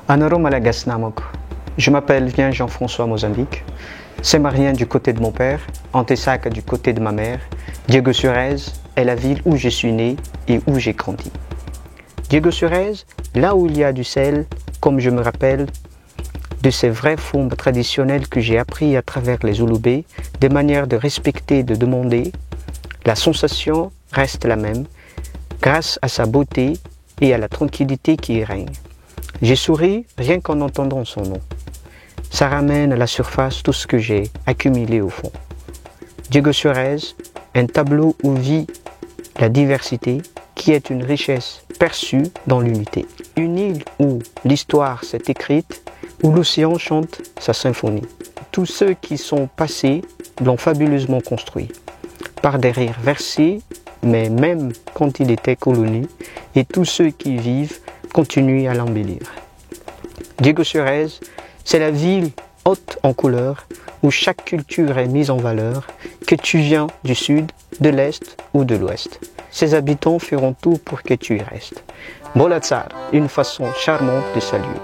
Anaro Malagas Namok. Je m'appelle bien Jean-François Mozambique. C'est Marien du côté de mon père, Antessac du côté de ma mère. Diego-sur-Aise est la ville où je suis né et où j'ai grandi. Diego-sur-Aise, là où il y a du sel, comme je me rappelle de ces vraies formes traditionnelles que j'ai appris à travers les Ouloubés, des manières de respecter et de demander, la sensation reste la même, grâce à sa beauté et à la tranquillité qui y règne. J'ai souri rien qu'en entendant son nom. Ça ramène à la surface tout ce que j'ai accumulé au fond. Diego-sur-Aise, un tableau où vit la diversité, qui est une richesse perçue dans l'unité. Une île où l'histoire s'est écrite, où l'océan chante sa symphonie. Tous ceux qui sont passés l'ont fabuleusement construit, par des rires versés, mais même quand il était colonie, et tous ceux qui vivent continuent à l'embellir. Diego-sur-Aise, c'est la ville haute en couleurs, où chaque culture est mise en valeur, que tu viens du sud, de l'est ou de l'ouest. Ses habitants feront tout pour que tu y restes. Bolatsar, une façon charmante de saluer.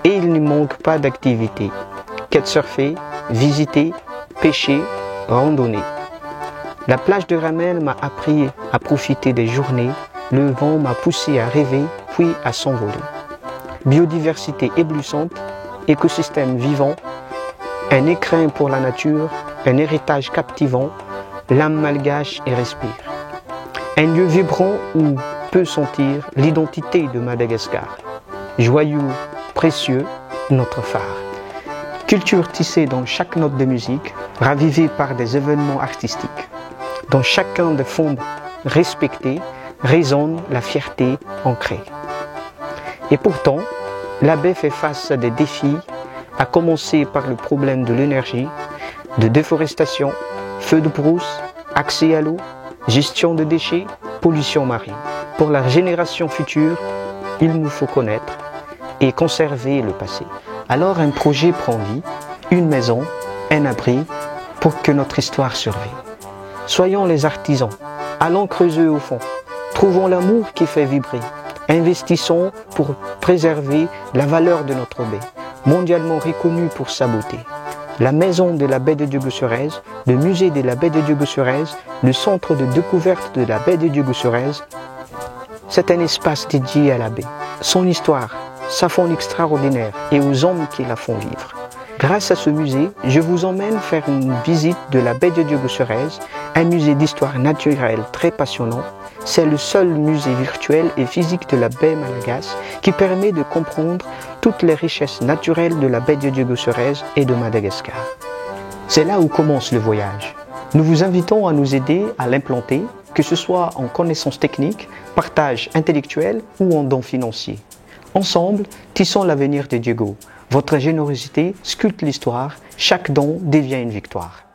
Et il ne manque pas d'activités. Kitesurfer, visiter, pêcher, randonner. La plage de Ramel m'a appris à profiter des journées. Le vent m'a poussé à rêver, puis à s'envoler. Biodiversité éblouissante, écosystème vivant, un écrin pour la nature, un héritage captivant, l'âme malgache y respire. Un lieu vibrant où peut sentir l'identité de Madagascar. Joyeux, précieux, notre phare. Culture tissée dans chaque note de musique, ravivée par des événements artistiques. Dans chacun des fonds respectés, résonne la fierté ancrée. Et pourtant, la baie fait face à des défis, à commencer par le problème de l'énergie, de déforestation, feux de brousse, accès à l'eau, gestion de déchets, pollution marine. Pour la génération future, il nous faut connaître et conserver le passé. Alors un projet prend vie, une maison, un abri, pour que notre histoire survive. Soyons les artisans, allons creuser au fond, trouvons l'amour qui fait vibrer, investissons pour préserver la valeur de notre baie, mondialement reconnue pour sa beauté. La maison de la baie de Diego-sur-Aise, le musée de la baie de Diego-sur-Aise, le centre de découverte de la baie de Diego-sur-Aise, c'est un espace dédié à la baie, son histoire, sa faune extraordinaire et aux hommes qui la font vivre. Grâce à ce musée, je vous emmène faire une visite de la baie de Diego-sur-Aise, un musée d'histoire naturelle très passionnant. C'est le seul musée virtuel et physique de la baie Malagas qui permet de comprendre toutes les richesses naturelles de la baie de Diego-sur-Aise et de Madagascar. C'est là où commence le voyage. Nous vous invitons à nous aider à l'implanter, que ce soit en connaissances techniques, partage intellectuel ou en dons financiers. Ensemble, tissons l'avenir de Diego. Votre générosité sculpte l'histoire, chaque don devient une victoire.